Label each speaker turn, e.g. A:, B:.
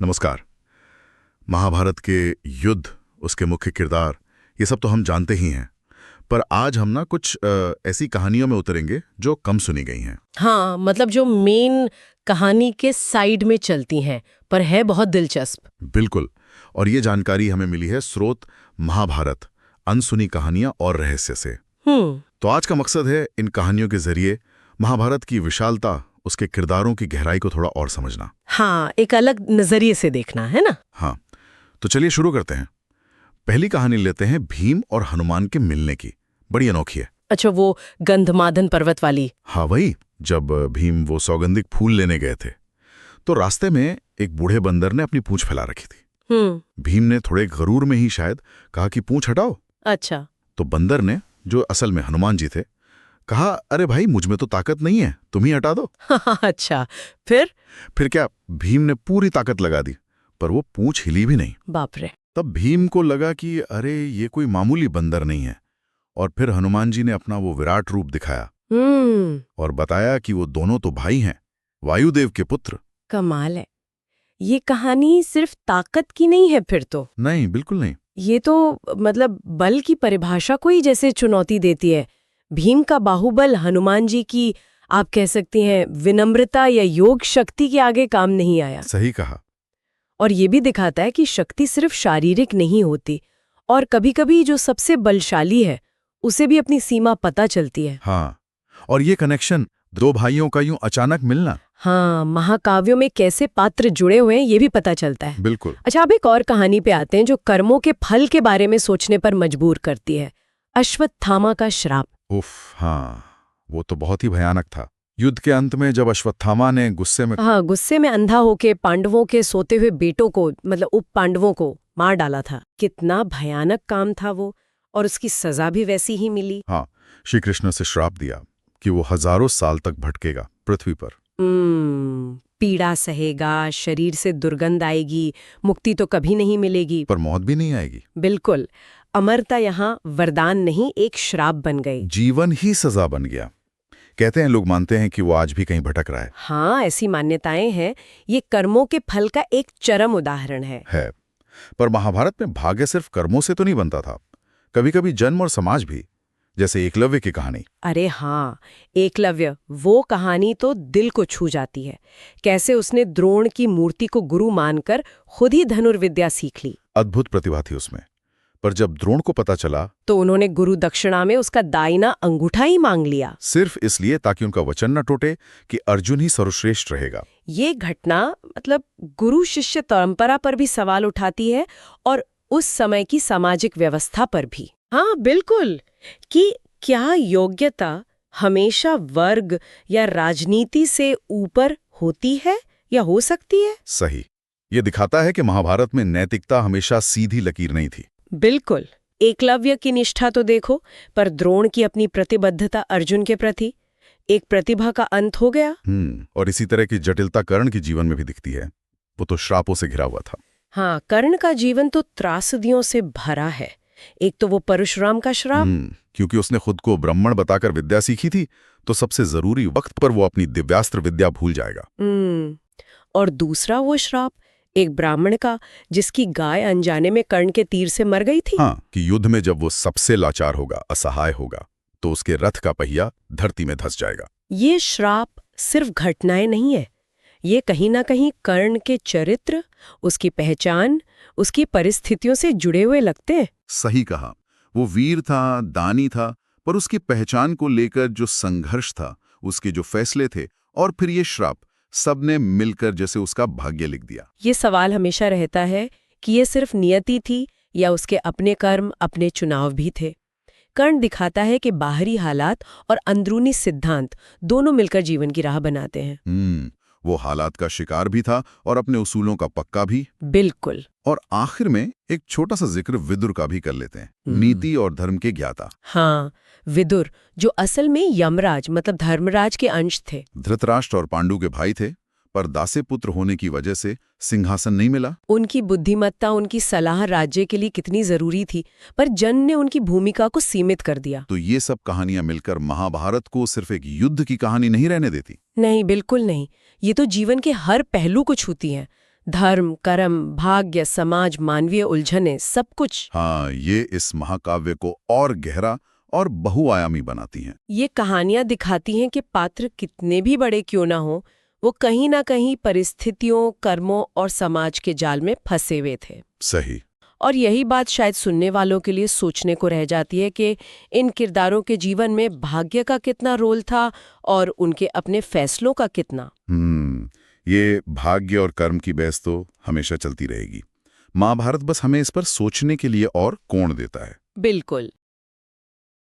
A: नमस्कार। महाभारत के युद्ध, उसके मुख्य किरदार, ये सब तो हम जानते ही हैं, पर आज हम ना कुछ ऐसी कहानियों में उतरेंगे जो कम सुनी गई हैं।
B: हाँ, मतलब जो मेन कहानी के साइड में चलती हैं, पर है बहुत दिलचस्प।
A: बिल्कुल। और ये जानकारी हमें मिली है स्रोत महाभारत, अनसुनी कहानियां और रहस्य से। तो आज का मकसद है इन कहानियों के जरिए महाभारत की विशालता, उसके किरदारों की गहराई को थोड़ा और समझना।
B: हाँ, एक अलग नजरिए से देखना है ना।
A: हाँ, तो चलिए शुरू करते हैं। पहली कहानी लेते हैं भीम और हनुमान के मिलने की। बड़ी अनोखी है।
B: अच्छा, वो गंधमादन पर्वत वाली?
A: हाँ वही। जब भीम वो सौगंधिक फूल लेने गए थे तो रास्ते में एक बूढ़े बंदर ने अपनी पूंछ फैला रखी थी। भीम ने थोड़े गरूर में ही शायद कहा कि पूंछ हटाओ।
B: अच्छा।
A: तो बंदर ने, जो असल में हनुमान जी थे, कहा, अरे भाई, मुझ में तो ताकत नहीं है, तुम ही हटा दो।
B: अच्छा, फिर
A: क्या, भीम ने पूरी ताकत लगा दी, पर वो पूंछ हिली भी नहीं।
B: बाप रे।
A: तब भीम को लगा कि अरे ये कोई मामूली बंदर नहीं है, और फिर हनुमान जी ने अपना वो विराट रूप दिखाया और बताया कि वो दोनों तो भाई हैं, वायुदेव के पुत्र।
B: कमाल है। ये कहानी सिर्फ ताकत की नहीं है फिर तो।
A: नहीं, बिल्कुल नहीं।
B: ये तो मतलब बल की परिभाषा को ही जैसे चुनौती देती है। भीम का बाहुबल हनुमान जी की, आप कह सकती हैं, विनम्रता या योग शक्ति के आगे काम नहीं आया।
A: सही कहा।
B: और ये भी दिखाता है कि शक्ति सिर्फ शारीरिक नहीं होती, और कभी-कभी जो सबसे बलशाली है उसे भी अपनी सीमा पता चलती है।
A: हाँ, और ये कनेक्शन दो भाइयों का यूं अचानक मिलना।
B: हाँ, महाकाव्यों में कैसे पात्र जुड़े हुए हैं ये भी पता चलता है।
A: बिल्कुल।
B: अच्छा, अब एक और कहानी पे आते हैं जो कर्मों के फल के बारे में सोचने पर मजबूर करती है। अश्वत्थामा का श्राप।
A: उफ, हाँ, वो तो बहुत ही भयानक था। युद्ध के अंत में जब अश्वत्थामा ने गुस्से में
B: अंधा होके पांडवों के सोते हुए बेटों को, मतलब उप पांडवों को मार डाला था। कितना भयानक काम था वो, और उसकी सजा भी वैसी ही मिली।
A: हाँ, श्री कृष्ण से श्राप दिया कि वो हजारों साल तक भटकेगा पृथ्वी पर।
B: पीड़ा सहेगा, शरीर से दुर्गंध आएगी, मुक्ति तो कभी नहीं मिलेगी।
A: पर मौत भी नहीं आएगी।
B: बिल्कुल। अमरता यहाँ वरदान नहीं, एक श्राप बन गई।
A: जीवन ही सजा बन गया। कहते हैं, लोग मानते हैं कि वो आज भी कहीं भटक रहा है।
B: हाँ, ऐसी मान्यताएं हैं। ये कर्मों के फल का एक चरम उदाहरण है।
A: पर महाभारत में भाग्य सिर्फ कर्मों से तो नहीं बनता था, कभी कभी जन्म और समाज भी, जैसे एकलव्य की कहानी।
B: अरे हाँ, एकलव्य, वो कहानी तो दिल को छू जाती है। कैसे उसने द्रोण की मूर्ति को गुरु मानकर खुद ही धनुर्विद्या सीख ली।
A: अद्भुत प्रतिभा थी उसमें। पर जब द्रोण को पता चला
B: तो उन्होंने गुरु दक्षिणा में उसका दाहिना अंगूठा ही मांग लिया,
A: सिर्फ इसलिए ताकि उनका वचन न टूटे कि अर्जुन ही सर्वश्रेष्ठ रहेगा।
B: ये घटना मतलब गुरु शिष्य परंपरा पर भी सवाल उठाती है, और उस समय की सामाजिक व्यवस्था पर भी। हाँ बिल्कुल, कि क्या योग्यता हमेशा वर्ग या राजनीति से ऊपर होती है या हो सकती है।
A: सही। ये दिखाता है कि महाभारत में नैतिकता हमेशा सीधी लकीर नहीं थी।
B: बिल्कुल। एकलव्य की निष्ठा तो देखो, पर द्रोण की अपनी प्रतिबद्धता अर्जुन के प्रति, एक प्रतिभा का अंत हो गया।
A: और इसी तरह की जटिलता कर्ण के जीवन में भी दिखती है। वो तो श्रापों से घिरा हुआ था।
B: हाँ, कर्ण का जीवन तो त्रासदियों से भरा है। एक तो वो परशुराम का श्राप,
A: क्योंकि उसने खुद को ब्राह्मण बताकर विद्या सीखी थी, तो सबसे जरूरी वक्त पर वो अपनी दिव्यास्त्र विद्या भूल जाएगा।
B: और दूसरा वो श्राप एक ब्राह्मण का, जिसकी गाय अनजाने में कर्ण के तीर से मर गई थी।
A: हाँ, कि युद्ध में जब वो सबसे लाचार होगा, असहाय होगा, तो उसके रथ का पहिया धरती में धंस जाएगा।
B: ये श्राप सिर्फ घटनाएं नहीं है, ये कहीं ना कहीं कर्ण के चरित्र, उसकी पहचान, उसकी परिस्थितियों से जुड़े हुए लगते हैं।
A: सही कहा। वो वीर था, दानी था, पर उसकी पहचान को लेकर जो संघर्ष था, उसके जो फैसले थे, और फिर ये श्राप, सबने मिलकर जैसे उसका भाग्य लिख दिया।
B: ये सवाल हमेशा रहता है कि ये सिर्फ नियति थी या उसके अपने कर्म, अपने चुनाव भी थे। कर्ण दिखाता है कि बाहरी हालात और अंदरूनी सिद्धांत दोनों मिलकर जीवन की राह बनाते हैं।
A: वो हालात का शिकार भी था और अपने उसूलों का पक्का भी।
B: बिल्कुल।
A: और आखिर में एक छोटा सा जिक्र विदुर का भी कर लेते हैं, नीति और धर्म के ज्ञाता।
B: हाँ, विदुर, जो असल में यमराज मतलब धर्मराज के अंश थे।
A: धृतराष्ट्र और पांडु के भाई थे, पर दासे पुत्र होने की वजह से सिंहासन नहीं मिला।
B: उनकी बुद्धिमत्ता, उनकी सलाह राज्य के लिए कितनी जरूरी थी, पर जन ने उनकी भूमिका को सीमित कर दिया।
A: तो ये सब कहानियां मिलकर महाभारत को सिर्फ एक युद्ध की कहानी नहीं रहने देती।
B: नहीं, बिल्कुल नहीं। ये तो जीवन के हर पहलू को छूती हैं। धर्म, कर्म, भाग्य, समाज, मानवीय उलझने, सब कुछ।
A: हाँ, ये इस महाकाव्य को और गहरा और बहुआयामी बनाती हैं।
B: ये कहानियां दिखाती हैं कि पात्र कितने भी बड़े क्यों ना हो, वो कहीं ना कहीं परिस्थितियों, कर्मों और समाज के जाल में फंसे हुए थे।
A: सही।
B: और यही बात शायद सुनने वालों के लिए सोचने को रह जाती है कि इन किरदारों के जीवन में भाग्य का कितना रोल था और उनके अपने फैसलों का कितना।
A: ये भाग्य और कर्म की बहस तो हमेशा चलती रहेगी। महाभारत बस हमें इस पर सोचने के लिए और कोण देता है।
B: बिल्कुल।